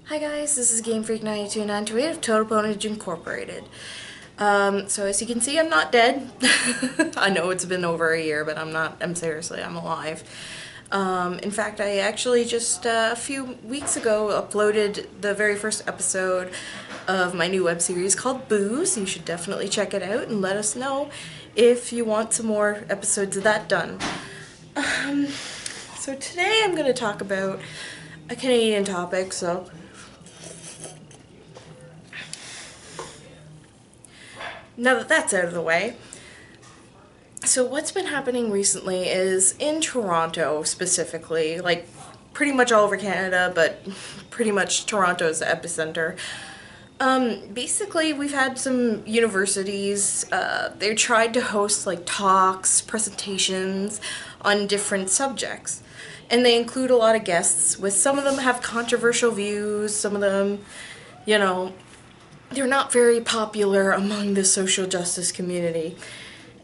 Hi guys, this is Game Freak 9298 of Total Pwnage Incorporated. So as you can see, I'm not dead. I know it's been over a year, but I'm seriously, I'm alive. In fact, I actually just a few weeks ago uploaded the very first episode of my new web series called Boo, so you should definitely check it out and let us know if you want some more episodes of that done. So today I'm going to talk about a Canadian topic, so now that that's out of the way, so what's been happening recently is in Toronto specifically, like pretty much all over Canada, but pretty much Toronto's the epicenter. Basically we've had some universities, they tried to host like talks, presentations on different subjects. And they include a lot of guests, with some of them have controversial views, some of them, you know, they're not very popular among the social justice community.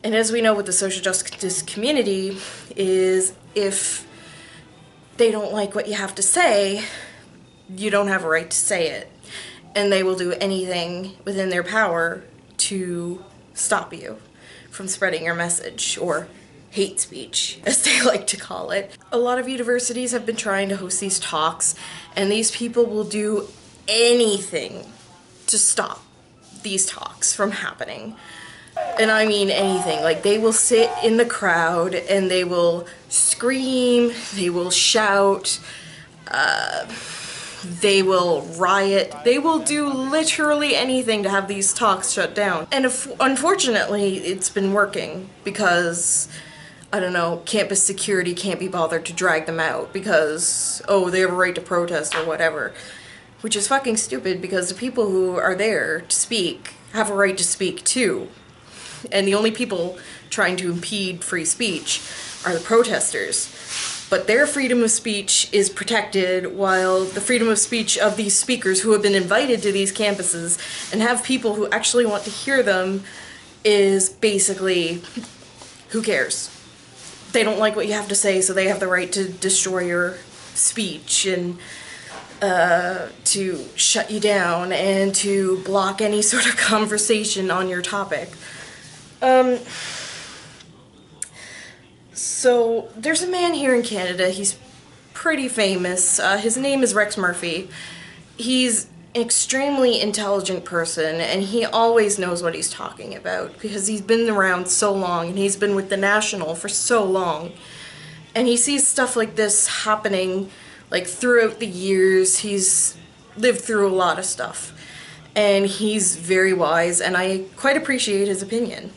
And as we know with the social justice community is if they don't like what you have to say, you don't have a right to say it. And they will do anything within their power to stop you from spreading your message, or hate speech, as they like to call it. A lot of universities have been trying to host these talks, and these people will do anything to stop these talks from happening. And I mean anything. Like, they will sit in the crowd and they will scream, they will shout, they will riot, they will do literally anything to have these talks shut down. And unfortunately, it's been working because, I don't know, campus security can't be bothered to drag them out because, oh, they have a right to protest or whatever. Which is fucking stupid, because the people who are there to speak have a right to speak too. And the only people trying to impede free speech are the protesters. But their freedom of speech is protected, while the freedom of speech of these speakers who have been invited to these campuses and have people who actually want to hear them is basically, who cares? They don't like what you have to say, so they have the right to destroy your speech and to shut you down and to block any sort of conversation on your topic. So there's a man here in Canada, he's pretty famous, his name is Rex Murphy. He's an extremely intelligent person, and he always knows what he's talking about because he's been around so long, and he's been with the National for so long. And he sees stuff like this happening like throughout the years. He's lived through a lot of stuff, and he's very wise, and I quite appreciate his opinion.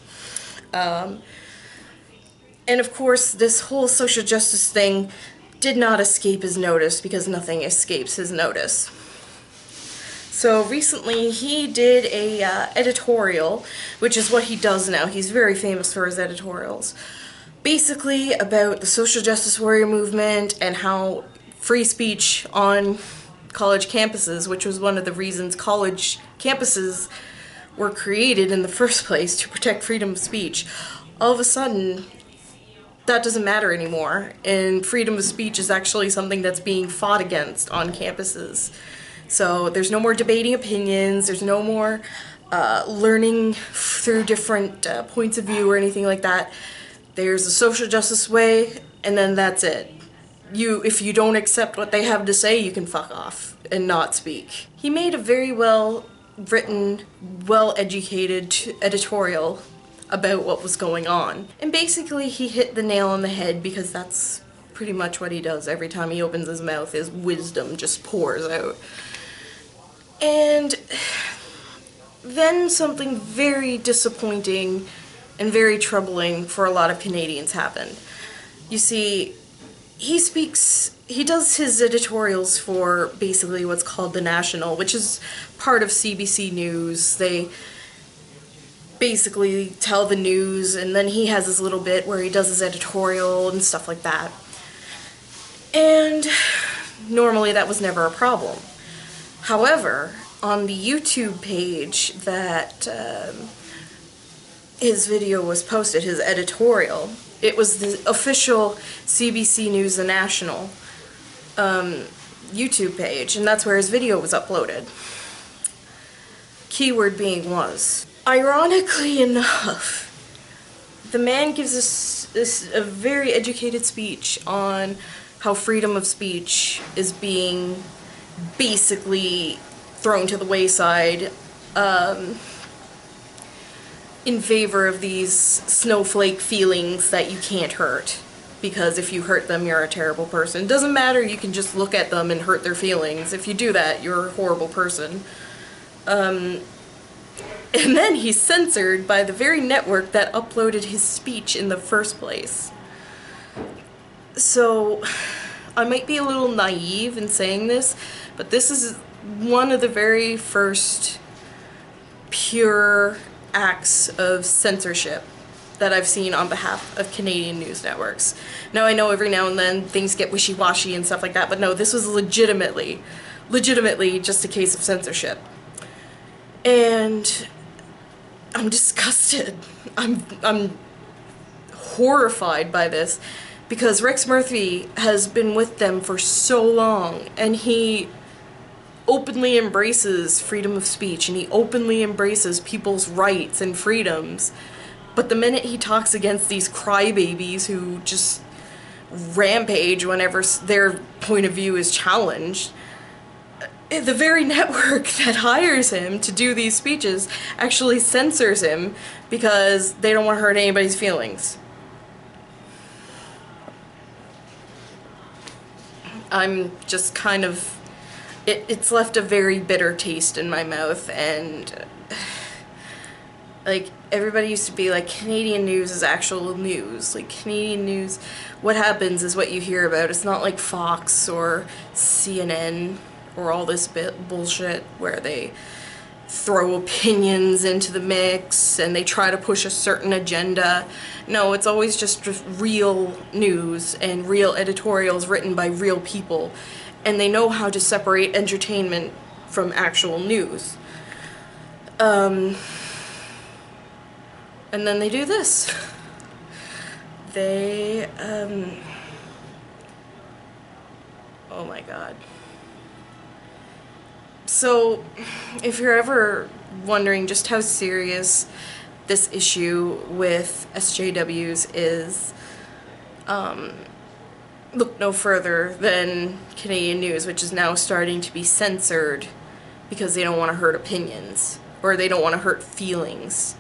And of course, this whole social justice thing did not escape his notice, because nothing escapes his notice. So recently he did a editorial, which is what he does now. He's very famous for his editorials. Basically about the social justice warrior movement and how free speech on college campuses, which was one of the reasons college campuses were created in the first place, to protect freedom of speech, all of a sudden that doesn't matter anymore, and freedom of speech is actually something that's being fought against on campuses. So there's no more debating opinions, there's no more learning through different points of view or anything like that. There's a social justice way, and then that's it. If you don't accept what they have to say, you can fuck off and not speak. He made a very well written, well-educated editorial about what was going on. And basically he hit the nail on the head, because that's pretty much what he does. Every time he opens his mouth, his wisdom just pours out. And then something very disappointing and very troubling for a lot of Canadians happened. You see, he does his editorials for basically what's called The National, which is part of CBC News. They basically tell the news, and then he has his little bit where he does his editorial and stuff like that. And normally that was never a problem. However, on the YouTube page that his video was posted, his editorial, it was the official CBC News The National YouTube page, and that's where his video was uploaded. Keyword being was. Ironically enough, the man gives us a very educated speech on how freedom of speech is being basically thrown to the wayside in favor of these snowflake feelings that you can't hurt. Because if you hurt them, you're a terrible person. It doesn't matter, you can just look at them and hurt their feelings. If you do that, you're a horrible person. And then he's censored by the very network that uploaded his speech in the first place. So, I might be a little naive in saying this, but this is one of the very first pure acts of censorship that I've seen on behalf of Canadian news networks. Now, I know every now and then things get wishy-washy and stuff like that, but no, this was legitimately just a case of censorship. And I'm disgusted. I'm horrified by this, because Rex Murphy has been with them for so long, and he openly embraces freedom of speech, and he openly embraces people's rights and freedoms. But the minute he talks against these crybabies who just rampage whenever their point of view is challenged, the very network that hires him to do these speeches actually censors him because they don't want to hurt anybody's feelings. I'm just kind of... It's left a very bitter taste in my mouth, and... like, everybody used to be like, Canadian news is actual news. Like, Canadian news, what happens is what you hear about. It's not like Fox or CNN or all this bullshit where they throw opinions into the mix and they try to push a certain agenda. No, it's always just real news and real editorials written by real people. And they know how to separate entertainment from actual news. And then they do this. They, oh my god. So, if you're ever wondering just how serious this issue with SJWs is, look no further than Canadian news, which is now starting to be censored because they don't want to hurt opinions, or they don't want to hurt feelings.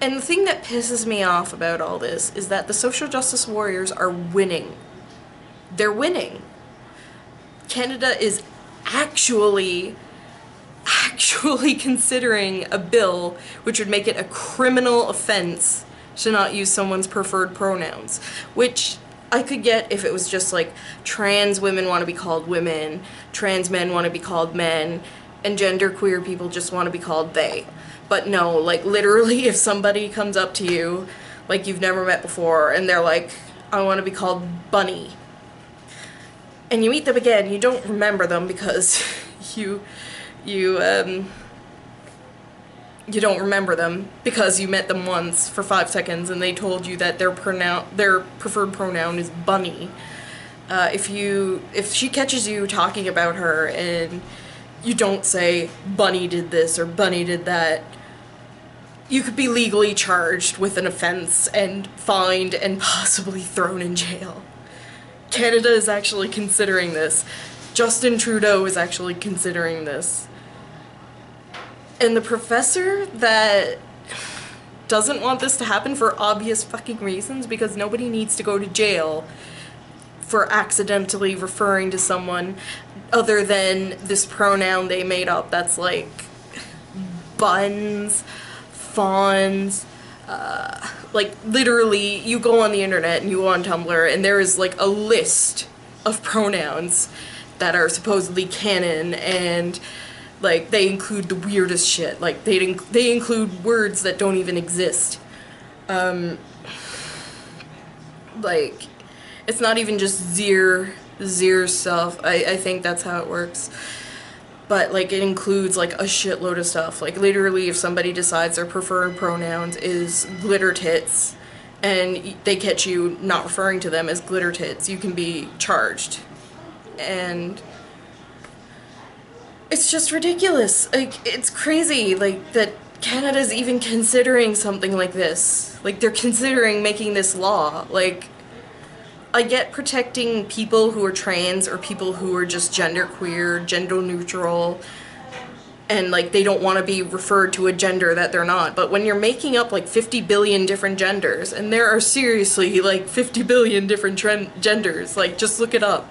And the thing that pisses me off about all this is that the social justice warriors are winning. They're winning. Canada is actually considering a bill which would make it a criminal offense to not use someone's preferred pronouns, which I could get if it was just like trans women want to be called women, trans men want to be called men, and genderqueer people just want to be called they. But no, like literally if somebody comes up to you like you've never met before and they're like, I want to be called Bunny, and you meet them again, you don't remember them because you don't remember them because you met them once for 5 seconds and they told you that their preferred pronoun is Bunny. If she catches you talking about her and you don't say Bunny did this or Bunny did that, you could be legally charged with an offense and fined and possibly thrown in jail. Canada is actually considering this. Justin Trudeau is actually considering this. And the professor that doesn't want this to happen for obvious fucking reasons, because nobody needs to go to jail for accidentally referring to someone other than this pronoun they made up that's like buns, fawns, like literally you go on the internet and you go on Tumblr and there is like a list of pronouns that are supposedly canon, and like they include the weirdest shit. Like they include words that don't even exist. Like it's not even just Zir stuff. I think that's how it works. But like it includes like a shitload of stuff. Like literally if somebody decides their preferred pronouns is glitter tits, and they catch you not referring to them as glitter tits, you can be charged. And it's just ridiculous. Like, it's crazy, like, that Canada's even considering something like this. Like, they're considering making this law. Like, I get protecting people who are trans or people who are just genderqueer, gender neutral, and like they don't want to be referred to a gender that they're not. But when you're making up like 50 billion different genders, and there are seriously like 50 billion different genders, like just look it up.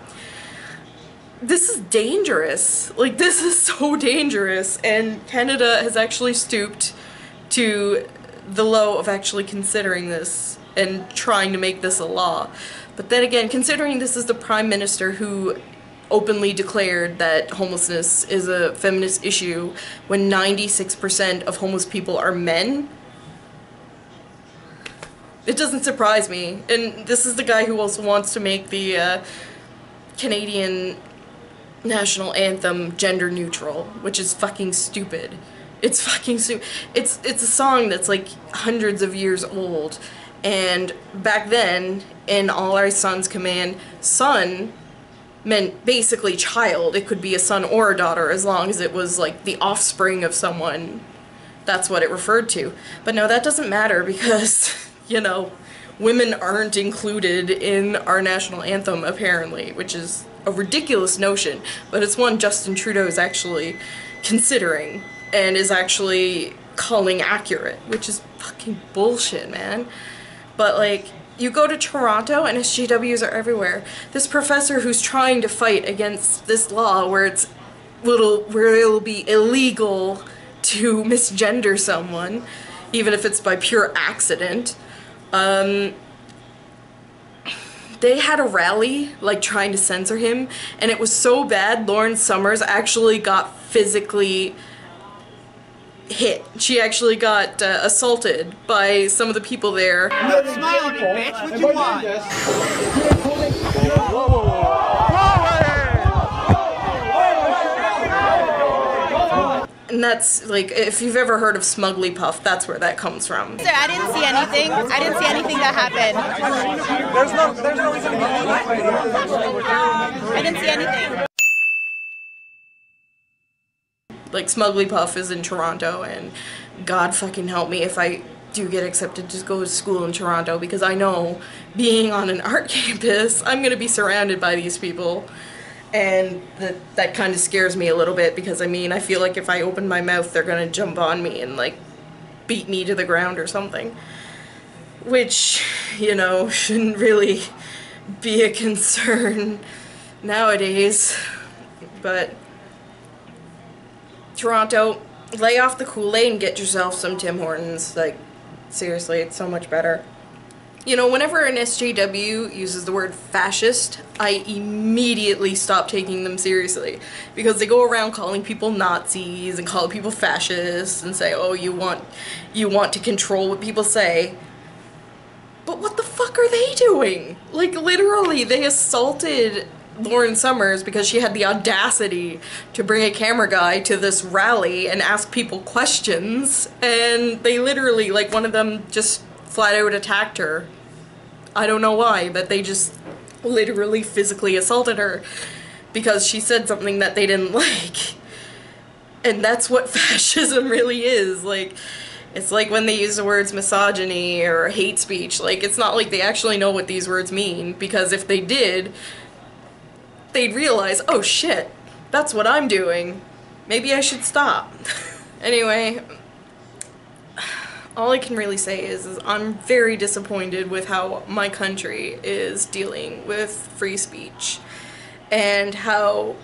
This is dangerous. Like, this is so dangerous, and Canada has actually stooped to the low of actually considering this and trying to make this a law. But then again, considering this is the Prime Minister who openly declared that homelessness is a feminist issue when 96% of homeless people are men, it doesn't surprise me. And this is the guy who also wants to make the Canadian national anthem gender neutral, which is fucking stupid. It's fucking stupid. It's a song that's like hundreds of years old, and back then, in All Our Sons command, son meant basically child. It could be a son or a daughter as long as it was like the offspring of someone. That's what it referred to. But no, that doesn't matter because, you know, women aren't included in our national anthem apparently, which is a ridiculous notion, but it's one Justin Trudeau is actually considering and is actually calling accurate, which is fucking bullshit, man. But like, you go to Toronto and SJWs are everywhere. This professor who's trying to fight against this law where it'll be illegal to misgender someone, even if it's by pure accident. They had a rally, like, trying to censor him, and it was so bad, Lauren Summers actually got physically hit. She actually got assaulted by some of the people there. Not smiling, bitch. What you want? And that's, like, if you've ever heard of Smugly Puff, that's where that comes from. Sir, I didn't see anything. I didn't see anything that happened. There's no reason to be I didn't see anything. Like, Smugly Puff is in Toronto, and God fucking help me if I do get accepted to go to school in Toronto, because I know, being on an art campus, I'm gonna be surrounded by these people. And that kind of scares me a little bit, because I mean, I feel like if I open my mouth, they're gonna jump on me and like beat me to the ground or something. Which, you know, shouldn't really be a concern nowadays. But Toronto, lay off the Kool-Aid and get yourself some Tim Hortons. Like, seriously, it's so much better. You know, whenever an SJW uses the word fascist, I immediately stop taking them seriously, because they go around calling people Nazis and call people fascists and say, oh, you want to control what people say. But what the fuck are they doing? Like, literally, they assaulted Lauren Summers because she had the audacity to bring a camera guy to this rally and ask people questions, and they literally, like, one of them just flat out attacked her. I don't know why, but they just literally physically assaulted her because she said something that they didn't like. And that's what fascism really is. Like, it's like when they use the words misogyny or hate speech. Like, it's not like they actually know what these words mean, because if they did, they'd realize, oh shit, that's what I'm doing. Maybe I should stop. Anyway, all I can really say is I'm very disappointed with how my country is dealing with free speech, and how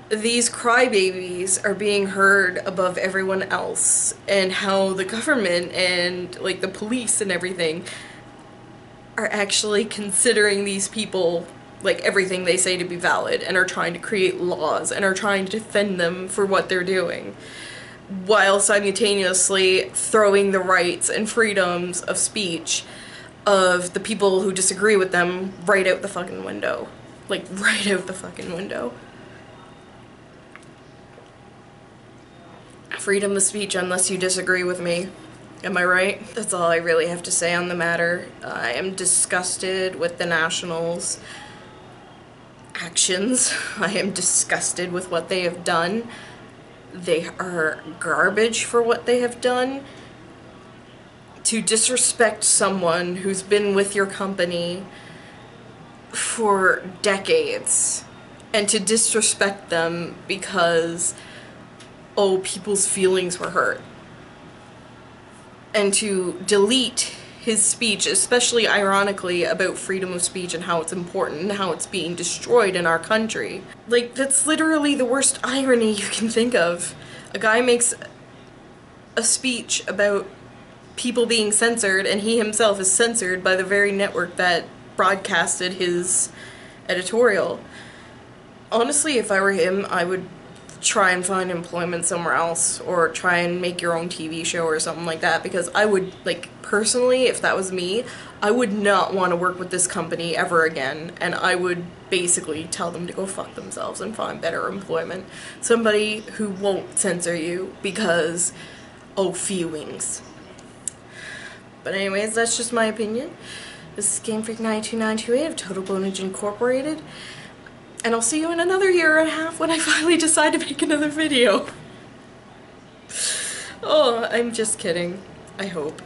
these crybabies are being heard above everyone else, and how the government and like the police and everything are actually considering these people, like, everything they say to be valid, and are trying to create laws and are trying to defend them for what they're doing, while simultaneously throwing the rights and freedoms of speech of the people who disagree with them right out the fucking window. Like, right out the fucking window. Freedom of speech unless you disagree with me. Am I right? That's all I really have to say on the matter. I am disgusted with the National's actions. I am disgusted with what they have done. They are garbage for what they have done. To disrespect someone who's been with your company for decades, and to disrespect them because, oh, people's feelings were hurt. And to delete his speech, especially ironically about freedom of speech and how it's important and how it's being destroyed in our country. Like, that's literally the worst irony you can think of. A guy makes a speech about people being censored, and he himself is censored by the very network that broadcasted his editorial. Honestly, if I were him, I would try and find employment somewhere else, or try and make your own TV show or something like that, because I would, like, personally, if that was me, I would not want to work with this company ever again, and I would basically tell them to go fuck themselves and find better employment. Somebody who won't censor you because, oh, feelings. But anyways, that's just my opinion. This is Game Freak 92928 of Total Pwnage Incorporated. And I'll see you in another year and a half when I finally decide to make another video. Oh, I'm just kidding. I hope.